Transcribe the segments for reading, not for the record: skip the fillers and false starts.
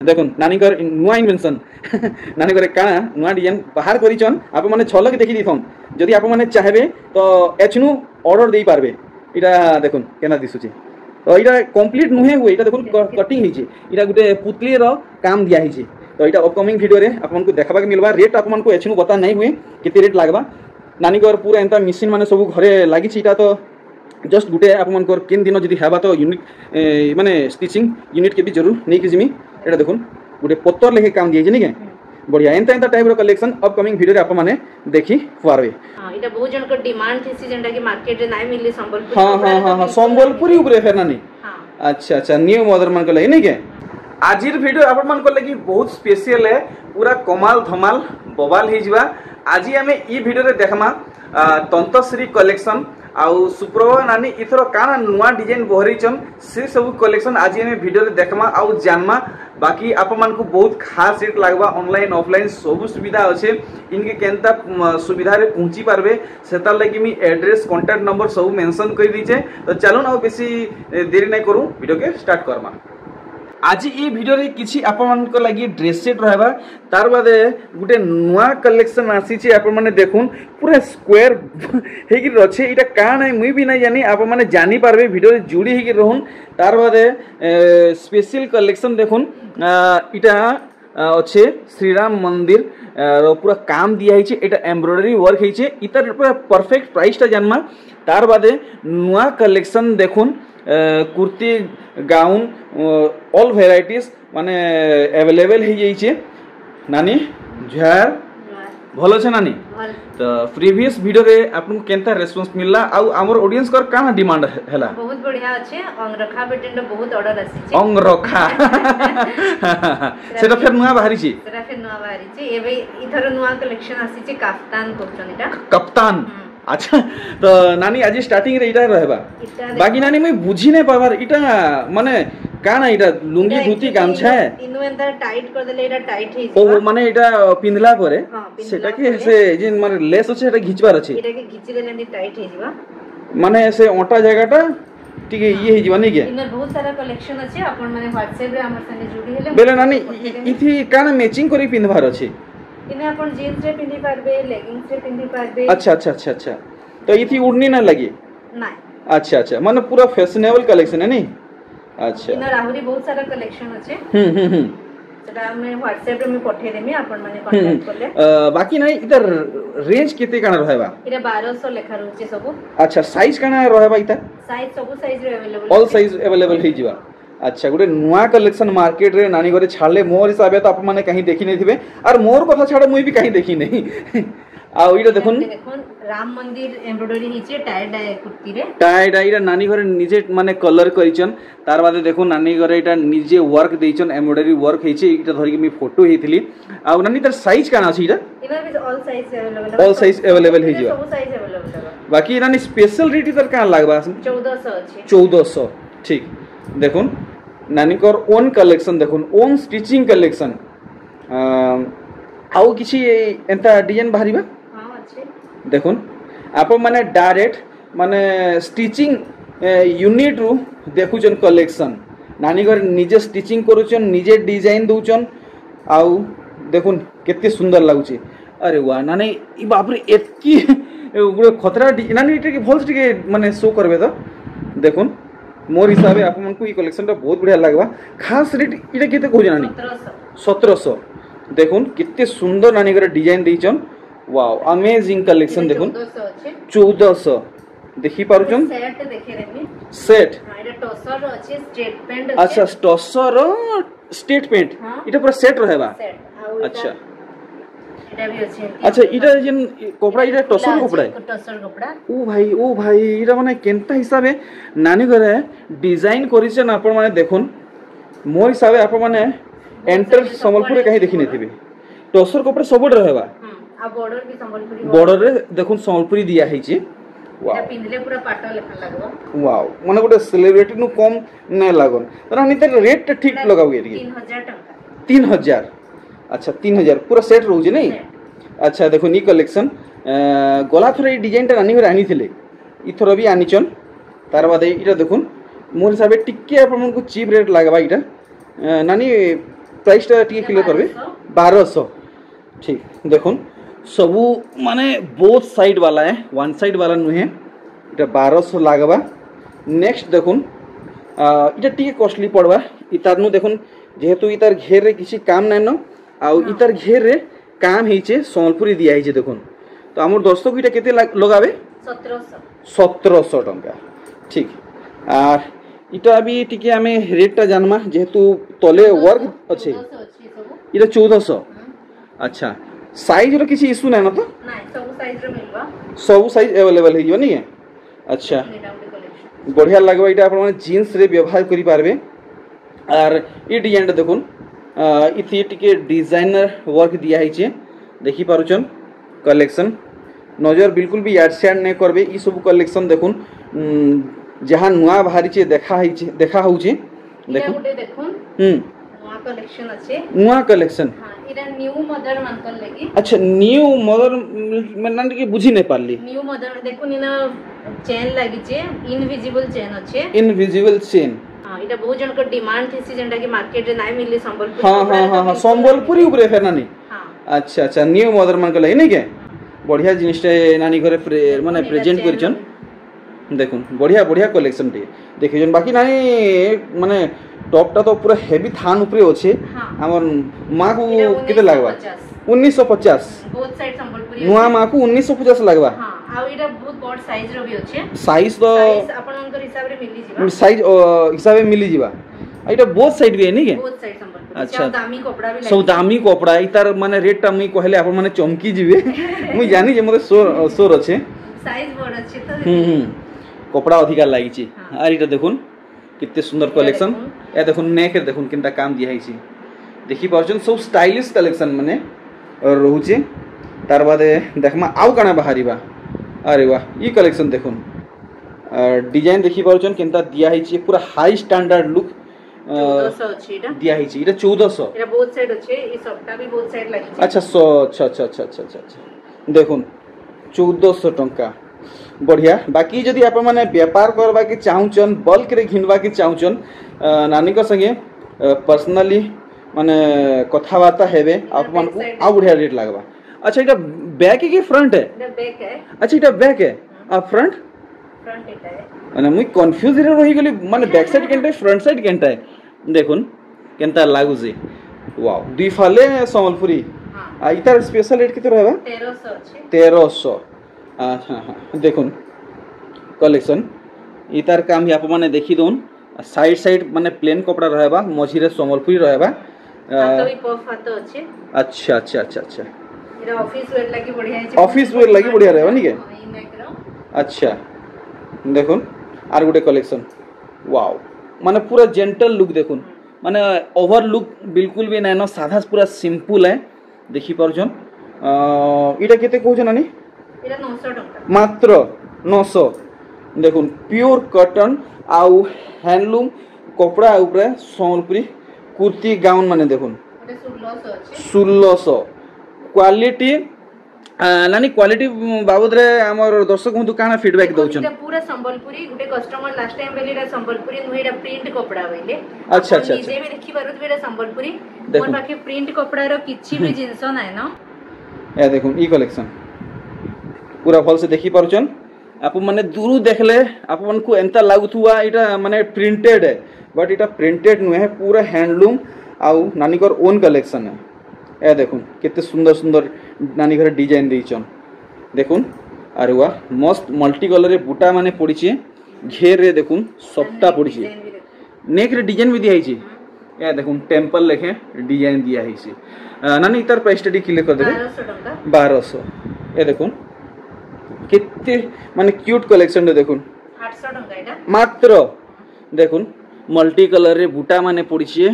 देखुन नानीकर नुआ इनवेंशन नानीकर काना नुआ डिजाइन बाहर करिछन आप माने छलक देखि दिथन जदि आप माने चाहेबे तो एचनु ऑर्डर देई पारबे इटा देखुन केना दिसुची तो इटा कंप्लीट नुहे हुए इटा देखुन कटिंग हिची इटा गुटे पुतली रो काम दिया हिची तो इटा अपकमिंग वीडियो रे आपन को देखबा के मिलबा रेट आपन को एचनु बता नहीं हुए केते रेट लागबा नानीकर पूरा एंता मशीन माने सब घरे लागि छी इटा तो जस्ट गुटे आप मनकर किन दिन जदि हेबा तो यूनिट माने स्टिचिंग यूनिट के भी जरूर नहीं कि जिमी एटा देखुन गुटे पत्तर लेखे काम दिए जे के बढ़िया एंता एंता टाइप रो कलेक्शन अपकमिंग वीडियो रे आप माने देखि पारबे। हां एटा बहुत जन को डिमांड थी जेंटा कि मार्केट रे नाइ मिली संबलपुर हां संबलपुरी ऊपर फेर नानी हां अच्छा न्यू मदर मन को लगे नहीं के आजिर वीडियो आप मन को लगी बहुत स्पेशल है पूरा कमाल धमाल बवाल ही जिवा आज आमे ई वीडियो रे देखमा तंतश्री कलेक्शन आउ सुप्रभा नानी इथर काना नुआ डिजाइन बहरीचन से सब कलेक्शन आज हमें वीडियो रे देखमा आउ जानमा बाकी आप मान को बहुत खास रेट लागबा ऑनलाइन ऑफलाइन सब सुविधा अच्छे इनके केनता सुविधा रे पहुंची पारबे सेता लगी मी एड्रेस कांटेक्ट नंबर सब मेंशन कर दीचे तो चलो ना बेसी देरी नहीं करूं वीडियो के स्टार्ट करमा। आज ये वीडियो रे किछि आपन मन को लागि ड्रेस सेट रहबा तार बादे गुटे नुआ कलेक्शन आसी छी आपन माने देखुन पूरा स्क्वायर हे कि रछे इटा का नै मुई भी नै जानी आप माने जानी पारबे वीडियो रे जुड़ी हे कि रहन तार बादे स्पेशल कलेक्शन देखुन इटा अच्छे श्रीराम मंदिर पूरा काम दिया है एटा एम्ब्रॉयडरी वर्क है इतर पूरा परफेक्ट प्राइस टा जानमा तार बादे नुआ कलेक्शन देखुन कुर्ती गाउन ऑल वेराइटीज माने अवेलेबल है जाइए नानी झार भलो छे नानी तो प्रीवियस वीडियो रे आपन केनता रेस्पॉन्स मिलला आ हमर ऑडियंस कर काना डिमांड हैला बहुत बढ़िया अच्छे अंगरखा बेटेन बहुत ऑर्डर आसी छे अंगरखा सेटा फेर नुआ बाहरी छी सेटा फेर नुआ बाहरी छी एबे इधर नुआ कलेक्शन आसी छे कप्तान कोचन इटा कप्तान अच्छा तो नानी आज स्टार्टिंग रे इटा रहबा बाकी नानी मैं बुझी नै पाबार इटा माने काना इटा लुंगी धोती गामछा है इनु अंदर टाइट कर देले इटा टाइट हे ओ माने इटा पिनला परे सेटा के से जिन माने लेस अछि एटा घिचबार अछि इटा के घिची देले नि टाइट हे जिबा माने से ओटा जगहटा ठीक है ये हे जिबा नै के इनर बहुत सारा कलेक्शन अछि अपन माने WhatsApp रे हमर संगे जुड़ी हेले बेले नानी इथि काना मैचिंग करी पिनबार अछि इने अपन जीन्स रे पिंदी पारबे लेगिंग्स रे पिंदी पारबे अच्छा तो इथि उड़नी ना लगी ना अच्छा माने पूरा फैशनेबल कलेक्शन है नी अच्छा इनर आहुरी बहुत सारा कलेक्शन अछि सेटा मैं WhatsApp रे मैं पठे देमी अपन माने कांटेक्ट करले बाकी नहीं इधर रेंज केते काना रहबा इरे 1200 लेखा रहउचे सब अच्छा साइज काना रहबा इता साइज सब साइज रे अवेलेबल ऑल साइज अवेलेबल हे जिवा अच्छा गोटे नुआ कलेक्शन मार्केट रे नानी घरे छाड़ले मोर हिसाब तो आप माने कहीं देखि नहीं थिबे और मोर कथा छाड़ मुई भी कहीं देखि नहीं आ इटा देखुन राम मंदिर एम्ब्रॉयडरी हिचे टाई डाई कुर्ती रे टाई डाई रे नानी घरे निजे माने कलर करिचन तार बादे देखुन नानी घरे इटा निजे वर्क देइचन एम्ब्रॉयडरी वर्क हिचे इटा धरि के मी फोटो हेथिली आ नानी तर साइज काना अछि इटा इना भी ऑल साइज अवेलेबल हे जिवा सब साइज अवेलेबल बाकी नानी स्पेशल रेट इधर का लागबा 1400 अछि 1400 ठीक देखुन नानीकर ओन कलेक्शन देखुन ओन स्टिचिंग कलेक्शन आउ किछि एंता डिजाइन बाहरीबा हां अच्छे देखुन आप माने डायरेक्ट माने स्टिचिंग यूनिट रु देखुचन कलेक्शन नानी घर निजे स्टिचिंग करूचन निजे डिजाइन दउचन आउ देखुन केते सुंदर लागुची अरे वाह नानी ई बाप रे एतकी गुडे खतरा नानी इटे के भल के माने शो करबे तो देखुन मोर हिसाब आप मन को ई कलेक्शन टा बहुत बढ़िया लागबा खास रेट इटा केते कहू नानी 1700 देखुन कितने सुंदर नानी करे डिजाइन देइचन वाओ अमेजिंग कलेक्शन देखुन 1400 देखि पारुचन सेट देखे रेमी सेट हां एटा टॉसर अछि स्ट्रेट पेंट अच्छा टॉसर स्ट्रेट पेंट इटा पूरा सेट रहेबा अच्छा एटा भी अछि अच्छा इटा जन कपड़ा इटा टॉसर कपड़ा है टॉसर कपड़ा ओ भाई इटा माने केनता हिसाबे नानी घरे डिजाइन करिसन आपण माने देखुन मोर हिसाबे आपण माने एंटर संबलपुर कहीं देखि नहीं थिबे टॉसर कपड़ा सब रहेबा आ बॉर्डर भी संबलपुरी बॉर्डर रे देखुन संबलपुरी दिया है छी वाओ पिनले पूरा पाटा लेखा लागबो वाओ माने गोटे सेलिब्रिटी नु कम नै लागन तर हनी त रेट ठीक लगाउ ये 3000 टका 3000 अच्छा 3000 पूरा सेट रहउ जे नहीं अच्छा देखो नी कलेक्शन गला थरे डिजाइन ता रानी घर आनी थिले इथरो भी आनीचन तार बादे इटा देखुन मोर हिसाबे टिके आपन को चीप रेट लागबा इटा नानी प्राइस टा टिके क्लियर करबे 1200 ठीक देखुन सबू माने बोथ साइड वाला है वन साइड वाला नुहे इटा 1200 लागबा नेक्स्ट देखुन इटा टिके कॉस्टली पड़वा इतार नु देखुन जेहेतु इतार घेर रे किसी काम नै न आउ इतार घेर रे काम हेचे संबलपुरी दिया हेचे देखुन तो हमर दर्शक इटा केते लगाबे 1700 टंका ठीक आर इटा भी टिके हमें रेट टा जानमा जेहेतु तले वर्क अछि इटा 1400 अच्छा साइज रो किसी इशू नै न तो नै सब साइज रो मिलबा सब साइज अवेलेबल है यो नहीं है अच्छा बढ़िया लगबा इटा अपन जीन्स रे व्यवहार करि पारबे आर ई डिजाइन देखुन इथि टिके डिजाइनर वर्क दिया है देखि पारुचन कलेक्शन नजर बिल्कुल भी याड शैड नै करबे ई सब कलेक्शन देखुन जहां नुआ बाहरी छे देखा होउछे देखुन देखुन नुआ कलेक्शन अछि नुआ कलेक्शन हां इरा न्यू मदर मानकर लेगी अच्छा न्यू मदर मन के बुझी नै पारली न्यू मदर देखुन इना चेन लागि छे इनविजिबल चेन अछि इनविजिबल चेन हां इटा बहुत जन को डिमांड थिसी जेंटा कि मार्केट रे नै मिली संबलपुर हां संबलपुरी ऊपर फेर नानी हां अच्छा अच्छा न्यू मदर मन के लागि नै के बढ़िया जिनिसटा नानी घरे माने प्रेजेंट करिचन देखुन बढ़िया बढ़िया कलेक्शन टी देखि जन बाकी नानी माने टॉप टा तो पूरा हेवी थान ऊपर अछि हमर मां को केते लागबा 1950 बोथ साइड संबलपुरी नुआ मां को 1950 लागबा हां आ इटा बहुत बड़ साइज रो भी अछि साइज तो आपनकर हिसाब रे मिली जिबा साइज हिसाब मिली जिबा एटा बोथ साइड भी है नी के बोथ साइड संबलपुरी अच्छा दामी कपड़ा भी सब दामी कपड़ा इतार माने रेट टा मुई कहले आपन माने चमकी जिवे मुई जानी जे मते सोर अछि साइज बड़ अछि तो कपड़ा अधिका लागि छी आर इटा देखुन कितने सुंदर कलेक्शन ए देखुन नेक रे देखुन किनटा काम दिया है छी देखि पाछन सब स्टाइलिश कलेक्शन माने रहउचे तार बाद देखमा आउ काना बाहरीबा अरे वाह ई कलेक्शन देखुन डिजाइन देखि पाछन किनटा दिया है छी पूरा हाई स्टैंडर्ड लुक 1400 अछि इटा दिया है छी इटा 1400 इटा बोथ साइड अछि ई सबटा भी बोथ साइड लागि छी अच्छा अच्छा देखुन 1400 टंका बढ़िया बाकी जदि आप माने व्यापार करबा के चाहुचन बल्क रे घिनबा के चाहुचन नानी को संगे पर्सनली माने कथावार्ता हेबे आप मन को आ बढ़िया रेट लागबा अच्छा इटा बैक है कि फ्रंट है इटा बैक है अच्छा इटा बैक है आ फ्रंट इटा है माने मुई कंफ्यूज रे रही गेली माने बैक साइड केनटा फ्रंट साइड केनटा है देखुन केनता लागु जे वाओ दुई फाले संबलपुरी हां आ इतार स्पेशल रेट किते रहबा 1300 अछि 1300 हाँ देखुन कलेक्शन इतार काम ही आप माने देखि दोन साइड साइड माने प्लेन कपड़ा रहबा मझी रे संबलपुरी रहबा तो भी पफ हाथ अछि अच्छा इरा ऑफिस वेयर लागि बढ़िया है ऑफिस वेयर लागि बढ़िया रहबा नी के अच्छा देखुन आर गुटे कलेक्शन वाओ माने पूरा जेंटल लुक देखुन माने ओवर लुक बिल्कुल भी नै न साधा पूरा सिंपल है देखि परछन इटा केते कहू नानी इरा 900 टंका मात्र 900 देखुन प्योर कॉटन आउ हैंडलूम कपड़ा ऊपर संबलपुरी कुर्ती गाउन माने देखुन 1600 क्वालिटी नानी क्वालिटी बाबद रे हमर दर्शक बंधु काना फीडबैक दउछन पूरा संबलपुरी गुटे कस्टमर लास्ट टाइम बेलेरा संबलपुरी नुहेरा प्रिंट कपड़ा बेले अच्छा जे भी देखि बारुत बेरा संबलपुरी मोर बाकी प्रिंट कपड़ा रो किछि भी जिंस नै न ए देखुन ई कलेक्शन पूरा फल से देखि पारुचन आप माने दूर देखले आप मन को एंता लागुथुआ इटा माने प्रिंटेड है बट इटा प्रिंटेड नु है पूरा हैंडलूम आउ नानी कर ओन कलेक्शन है ए देखुन कितने सुंदर सुंदर नानी घर डिजाइन देइचन देखुन अरे वाह मस्त मल्टी कलर रे बूटा माने पड़ीचे घेर रे देखुन सबटा पड़ीचे नेक रे डिजाइन भी दिया हिची ए देखुन टेंपल लेखे डिजाइन दिया हिची नानी इतार प्राइस स्टडी क्लियर कर देबे 1200 टंका 1200 ए देखुन कितने माने क्यूट कलेक्शन रे देखुन 800 टंका एटा मात्र देखुन मल्टी कलर रे बूटा माने पड़ीचे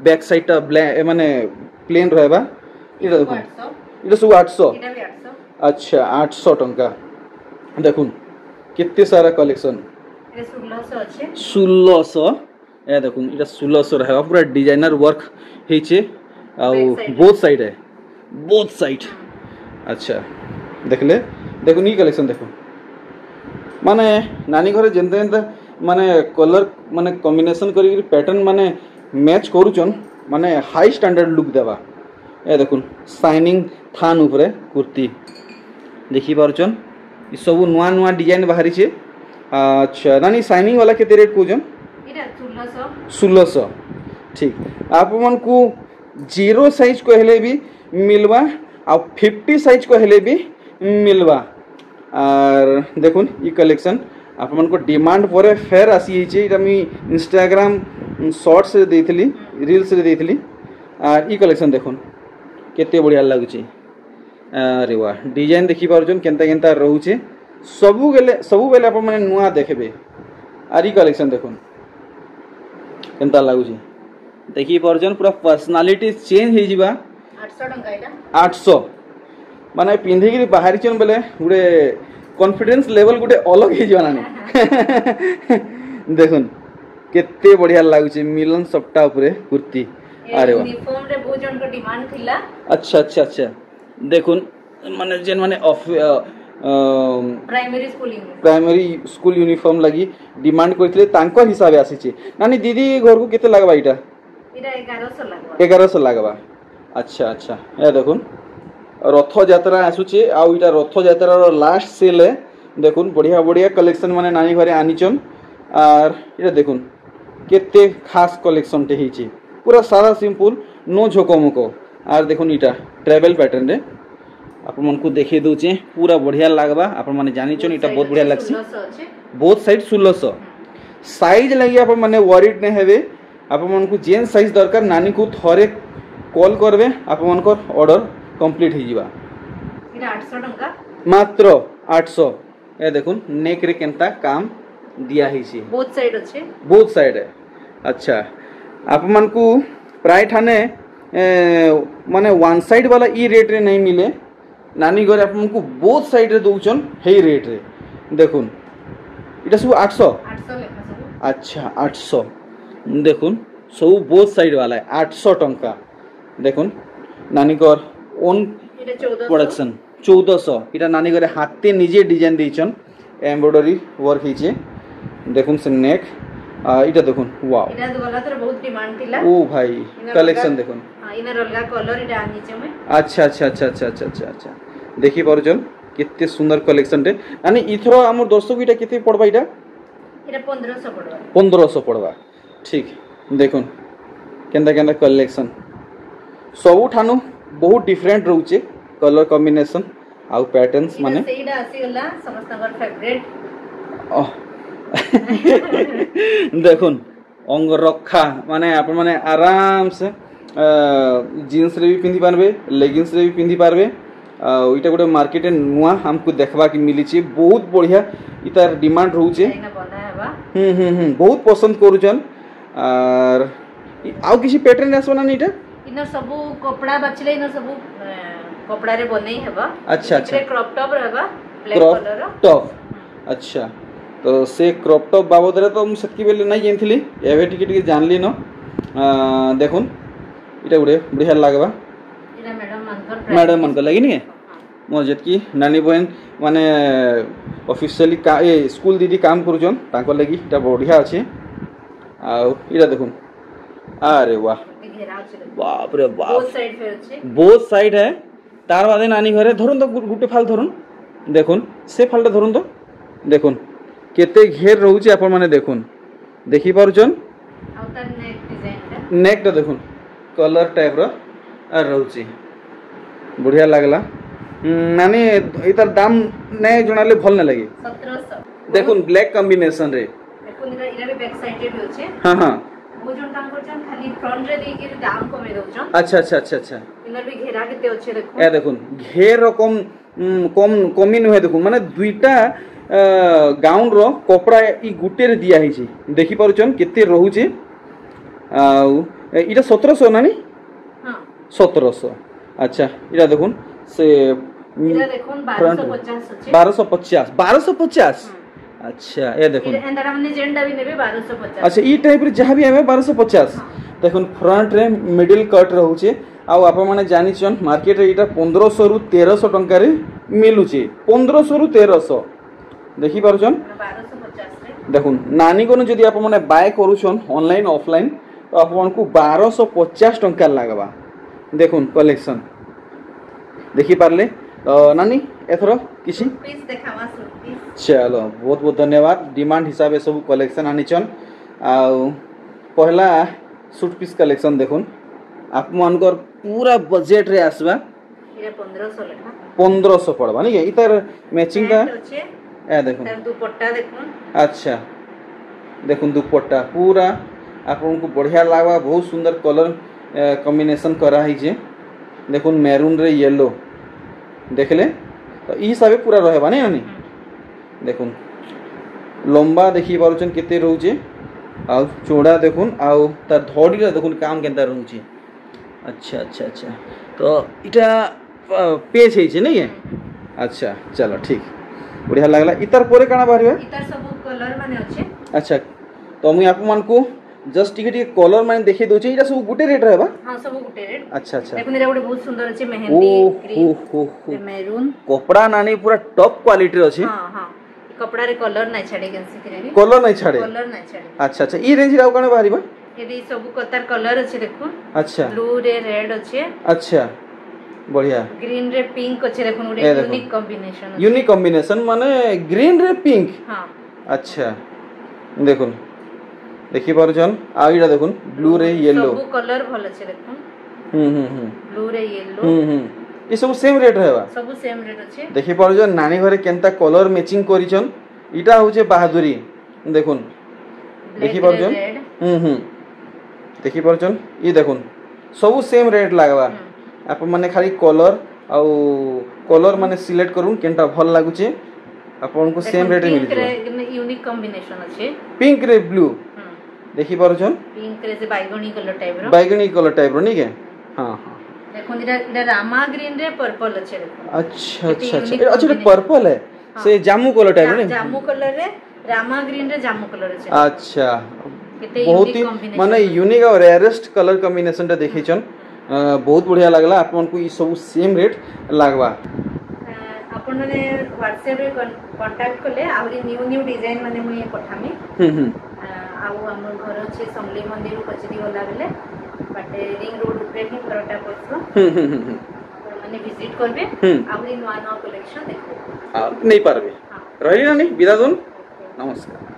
बैक साइड टा माने प्लेन रहबा इटा देखुन इटा सब 800 इटा भी 800 अच्छा 800 टंका देखुन कितने सारा कलेक्शन ए 1600 अछि 1600 ए देखुन इटा 1600 रहबा पूरा डिजाइनर वर्क हेचे आ बोथ साइड अच्छा देखले देखुन ई कलेक्शन देखुन माने नानी घरे जेंते जेंते माने कलर माने कॉम्बिनेशन करी पैटर्न माने मैच करूचन माने हाई स्टैंडर्ड लुक देवा ए देखुन शाइनिंग थान ऊपर कुर्ती देखी पारछन ई सब नुआ नुआ डिजाइन बाहरी छे अच्छा नानी शाइनिंग वाला केते रेट कोजन एटा 1600 ठीक आप मन को 0 साइज को हेले भी मिलवा आ 50 साइज को हेले भी मिलवा और देखुन ई कलेक्शन आप मन को डिमांड पर फेर आसी छे इटा मी इंस्टाग्राम शॉर्ट्स रे देथली रील्स रे देथली और ई कलेक्शन देखुन केते बढ़िया लागुची अरे वाह डिजाइन देखि पारछन केनता केनता रहउचे सबु बेले आप माने नुआ देखबे आर ई कलेक्शन देखुन केनता लागुची देखि पारछन पूरा पर्सनालिटी चेंज हे जिबा 800 टंका एटा 800 माने पिंधि के बाहरी चन बेले गुडे कॉन्फिडेंस लेवल गुडे अलग हे जिबा नानी देखुन केते बढ़िया लागुची मिलन सप्टा ऊपर कुर्ती अरे वाह यूनिफॉर्म रे बहुत जन को डिमांड थिला अच्छा अच्छा अच्छा देखुन माने जेन माने प्राइमरी स्कूल यूनिफॉर्म लगी डिमांड करथिले तांकर हिसाब आसी छी नानी दीदी घर को केते लागबा इटा 1100 लागबा अच्छा अच्छा ए देखुन रथ यात्रा आसु छी आ इटा रथ यात्रा रो लास्ट सेल है देखुन बढ़िया बढ़िया कलेक्शन माने नानी घरे आनिचन और इटा देखुन केते खास कलेक्शन टे हिची पूरा सारा सिंपल नो झोकोमोको और देखुन इटा ट्रैवल पैटर्न रे आपन मन को देखे दोचे पूरा बढ़िया लागबा आपन माने जानि छन इटा बहुत बढ़िया लागसी बहुत साइड 1600 साइज लगी आपन माने वरीड ने हेबे आपन मन को जेन साइज दरकार नानी को थरे कॉल करबे आपन मन को ऑर्डर कंप्लीट हो जिबा इटा 800 टंका मात्र 800 ए देखुन नेक रे केनता काम दिया हिसी बहुत साइड है अच्छा आप मन को प्राय ठाने माने वन साइड वाला ई रेट रे नहीं मिले नानी घर आप मन को बहुत साइड रे दोचन हे रेट रे देखुन इटा सब 800 लेखा सब अच्छा 800 देखुन सब बहुत साइड वाला है 800 टंका देखुन नानी घर ओन प्रोडक्शन 1400 इटा नानी घरे हाथे निजे डिजाइन देचन एम्ब्रॉयडरी वर्क हिचे देखुन से नेक इटा देखुन वाओ इटा वाला तो बहुत डिमांड थिला ओ भाई कलेक्शन देखुन हां इना रलगा कलर इटा आनिचे में अच्छा अच्छा अच्छा अच्छा अच्छा अच्छा अच्छा देखि परजन केते सुंदर कलेक्शन टे यानी इथरो हमर दर्शक इटा केते पड़बा इटा 1500 पड़बा ठीक देखुन केंदा केंदा कलेक्शन सब ठानु बहुत डिफरेंट रहउचे कलर कॉम्बिनेशन आउ पैटर्न्स माने सेइडा आसीगला समस्तकर फेवरेट देखुन अंग रखा माने आप माने आराम से जीन्स रे भी पिंधि पारबे लेगिंग्स रे भी पिंधि पारबे इटा गोटे मार्केट नुआ हमको देखबा कि मिली छी बहुत बढ़िया इतार डिमांड रहउचे बहुत पसंद करूछन और आउ किसी पैटर्न आसो ना इटा इनर सब कपड़ा बचले इनर सब कपड़ा रे बनै हेबा अच्छा अच्छा क्रॉप टॉप रहबा ब्लैक कलर टॉप अच्छा तो से क्रॉप टॉप बाबद रे तो सतकी बेले नहीं जानथिली एबे टिके टिके जानली न देखुन इटा गुडे बढ़िया लागबा इटा मैडम मन को लगी नहीं मोर जतकी नानी बहन माने ऑफिशियली का ए स्कूल दीदी काम करूछन ताको लगी इटा बढ़िया अछि आ इटा देखुन अरे वाह बाप रे बाप बहुत साइड है तार बादे नानी घरे धरुन तो गुटे फाल धरुन देखुन से फालटा धरुन तो देखुन केते घेर रहउचे आपण माने देखुन देखि पारुचन आ तार नेक डिजाइन नेक तो देखुन कलर टाइप रो आ रहउचे बढ़िया लागला नानी इतार दाम नै जणाले भल न लगे 1700 देखुन ब्लैक कॉम्बिनेशन रे देखुन इरा रे बैक साइड रे भी होचे हां हां वो जोन काम करछन खाली फ्रंट रे दी के दाम कमे दोछन अच्छा अच्छा अच्छा अच्छा इनर भी घेरा केते होचे देखो ए देखुन घेर कम कम कमी न है देखुन माने दुईटा गाउन रो कपड़ा ई गुटे रे दिया हिची देखि पारुचन केते रहउचे आ इटा 1700 नानी हां 1700 अच्छा इटा देखुन से इरा देखुन 1250 1250 अच्छा ये देखुन एंडरा माने जेंडा भी नेबे 1250 अच्छा ई टाइप रे जहां भी हमें 1250 देखुन फ्रंट रे मिडिल कट रहउचे आ आप माने जानि छन मार्केट रे इटा 1500 रु 1300 टंका रे मिलुचे 1500 रु 1300 देखि पारुछन 1250 रे देखुन नानी कोन जदी आप माने बाय करूछन ऑनलाइन ऑफलाइन तो आपन को 1250 टंका लागबा देखुन कलेक्शन देखि पारले नानी एथरो किछि पीस देखावा सूट पीस चलो बहुत बहुत धन्यवाद डिमांड हिसाब से सब कलेक्शन आनिचन आ पहला सूट पीस कलेक्शन देखुन आप मानकर पूरा बजट रे आसबा ये 1500 लेखा 1500 पड़बा नहीं इतर मैचिंग का अच्छे ए देखुन तार दुपट्टा देखुन अच्छा देखुन दुपट्टा पूरा आपन को बढ़िया लागबा बहुत सुंदर कलर कॉम्बिनेशन करा है जे देखुन मैरून रे येलो देखले तो ई हिसाब पूरा रहबा नहीं नानी देखुन लंबा देखि पारुचन केते रहउचे आ चौड़ा देखुन आ तार धड़ी रे देखुन काम केनता रहउचे अच्छा अच्छा अच्छा तो इटा पेज है नहीं है अच्छा चलो ठीक बढ़िया लागला इतर पोरे काना बाहरिबा इतर सब कलर माने अच्छे अच्छा तो मुई आपन मान को जस्ट टिके कलर माने देखि दोचे इटा सब गुटे रेट रहबा हां सब गुटे रेट अच्छा अच्छा देखुन एरा गुटे बहुत सुंदर अछि मेहंदी ग्रीन मैरून कपड़ा नानी पूरा टॉप क्वालिटी रे अछि हां हां कपड़ा रे कलर नै छाडे गेंसी करे कलर नै छाडे कलर नै छाडे अच्छा अच्छा ई रेंज राव काना बाहरिबा यदि सब कतार कलर अछि देखुन अच्छा ब्लू रे रेड अछि अच्छा बढ़िया ग्रीन रे पिंक अछि देखुन गुटे यूनिक कॉम्बिनेशन यूनिक कॉम्बिनेशन माने ग्रीन रे पिंक हां अच्छा देखुन देखि पारुछन आ इडा देखुन ब्लू रे येलो सब कलर भल अछि देखुन ब्लू रे येलो ये सब सेम रेट रहबा सब सेम रेट अछि देखि पारुछन नानी घरे केनता कलर मैचिंग करिछन इटा होचे बहादुरी देखुन देखि पारुछन देखि पारुछन ई देखुन सब सेम रेट लागबा आप माने खाली कलर आ कलर माने सिलेक्ट करूं केनता भल लागुचे आपन को सेम रेट मिल पिंक यूनिक कॉम्बिनेशन अछि पिंक रे ब्लू देखि पारुछन पिंक रे से बैगनी कलर टाइप रो नहीं के हां हां देखो इधर रामा ग्रीन रे पर्पल अच्छे देखो अच्छा अच्छा अच्छा अच्छा पर्पल है से जामू कलर टाइप रे जामू कलर रे रामा ग्रीन रे जामू कलर अच्छे अच्छा बहुत ही माने यूनिक और रेयरेस्ट कलर कॉम्बिनेशन टा देखिछन बहुत बढ़िया लागला आपन को ई सब सेम रेट लागबा आपन माने WhatsApp रे कांटेक्ट करले आउरी न्यू डिजाइन माने मुई पठामी आउ हमर घर अछि समली मंदिर कचरी वाला बेले बाटे रिंग रोड ऊपर ही घरटा पड़छो माने विजिट करबे आउरी नवा कलेक्शन देखबे नहीं पारबे रही ना नहीं विदा दोन नमस्कार।